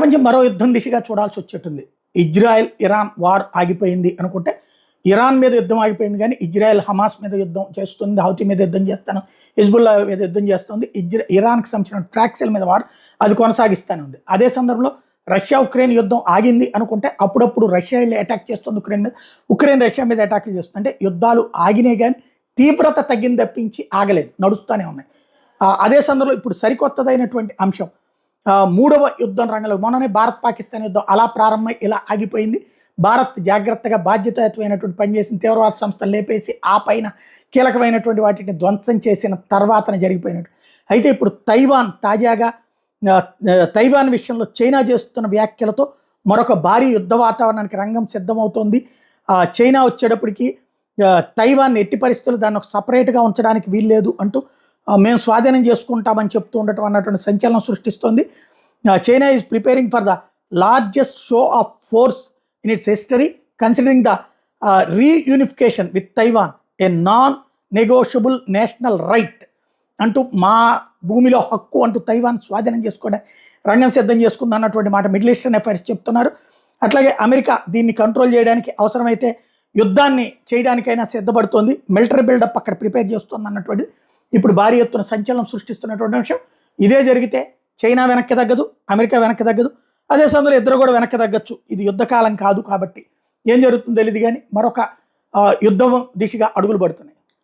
ప్రపంచం మరో యుద్ధం దిశగా చూడాల్సి వచ్చేటుంది. ఇజ్రాయెల్ ఇరాన్ వార్ ఆగిపోయింది అనుకుంటే ఇరాన్ మీద యుద్ధం ఆగిపోయింది, కానీ ఇజ్రాయెల్ హమాస్ మీద యుద్ధం చేస్తుంది, హౌతీ మీద యుద్ధం చేస్తాను, హిజ్బుల్లా మీద యుద్ధం చేస్తుంది. ఇరాన్కి సంబంధించిన ట్రాక్సిల్ మీద వార్ అది కొనసాగిస్తూనే ఉంది. అదే సందర్భంలో రష్యా ఉక్రెయిన్ యుద్ధం ఆగింది అనుకుంటే అప్పుడప్పుడు రష్యా వెళ్ళి అటాక్ చేస్తుంది ఉక్రెయిన్ మీద, ఉక్రెయిన్ రష్యా మీద అటాక్లు చేస్తుంది. అంటే యుద్ధాలు ఆగినాయి కానీ తీవ్రత తగ్గింది తప్పించి ఆగలేదు, నడుస్తూనే ఉన్నాయి. అదే సందర్భంలో ఇప్పుడు సరికొత్తదైనటువంటి అంశం మూడవ యుద్ధం రంగంలో మొన్ననే భారత్ పాకిస్తాన్ యుద్ధం అలా ప్రారంభమై ఇలా ఆగిపోయింది. భారత్ జాగ్రత్తగా బాధ్యతాయుతమైనటువంటి పనిచేసిన తీవ్రవాద సంస్థలు లేపేసి ఆ పైన కీలకమైనటువంటి వాటిని ధ్వంసం చేసిన తర్వాతనే జరిగిపోయినట్టు. అయితే ఇప్పుడు తాజాగా తైవాన్ విషయంలో చైనా చేస్తున్న వ్యాఖ్యలతో మరొక భారీ యుద్ధ వాతావరణానికి రంగం సిద్ధమవుతోంది. చైనా వచ్చేటప్పటికి తైవాన్ ఎట్టి పరిస్థితులు దాన్ని ఒక సపరేట్గా ఉంచడానికి వీల్లేదు అంటూ మేము స్వాధీనం చేసుకుంటామని చెప్తూ ఉండటం అన్నటువంటి సంచలనం సృష్టిస్తోంది. China is preparing for the largest show of force in its history considering the reunification with Taiwan a non negotiable national right అంటూ మా భూమిలో హక్కు అంటూ తైవాన్ స్వాధీనం చేసుకోవడానికి రంగం సిద్ధం చేసుకుంది అన్నటువంటి మాట మిడిల్ ఈస్టర్న్ అఫైర్స్ చెప్తున్నారు. అట్లాగే అమెరికా దీన్ని కంట్రోల్ చేయడానికి అవసరమైతే యుద్ధాన్ని చేయడానికైనా సిద్ధపడుతోంది, మిలిటరీ బిల్డప్ అక్కడ ప్రిపేర్ చేస్తుంది అన్నటువంటిది ఇప్పుడు భారీ ఎత్తున సంచలనం సృష్టిస్తున్నటువంటి అంశం. ఇదే జరిగితే చైనా వెనక్కి తగ్గదు, అమెరికా వెనక్కి తగ్గదు, అదే సమయంలో ఇద్దరు కూడా వెనక్కి తగ్గచ్చు. ఇది యుద్ధకాలం కాదు కాబట్టి ఏం జరుగుతుందో తెలియదు, కానీ మరొక యుద్ధం దిశగా అడుగులు పడుతున్నాయి.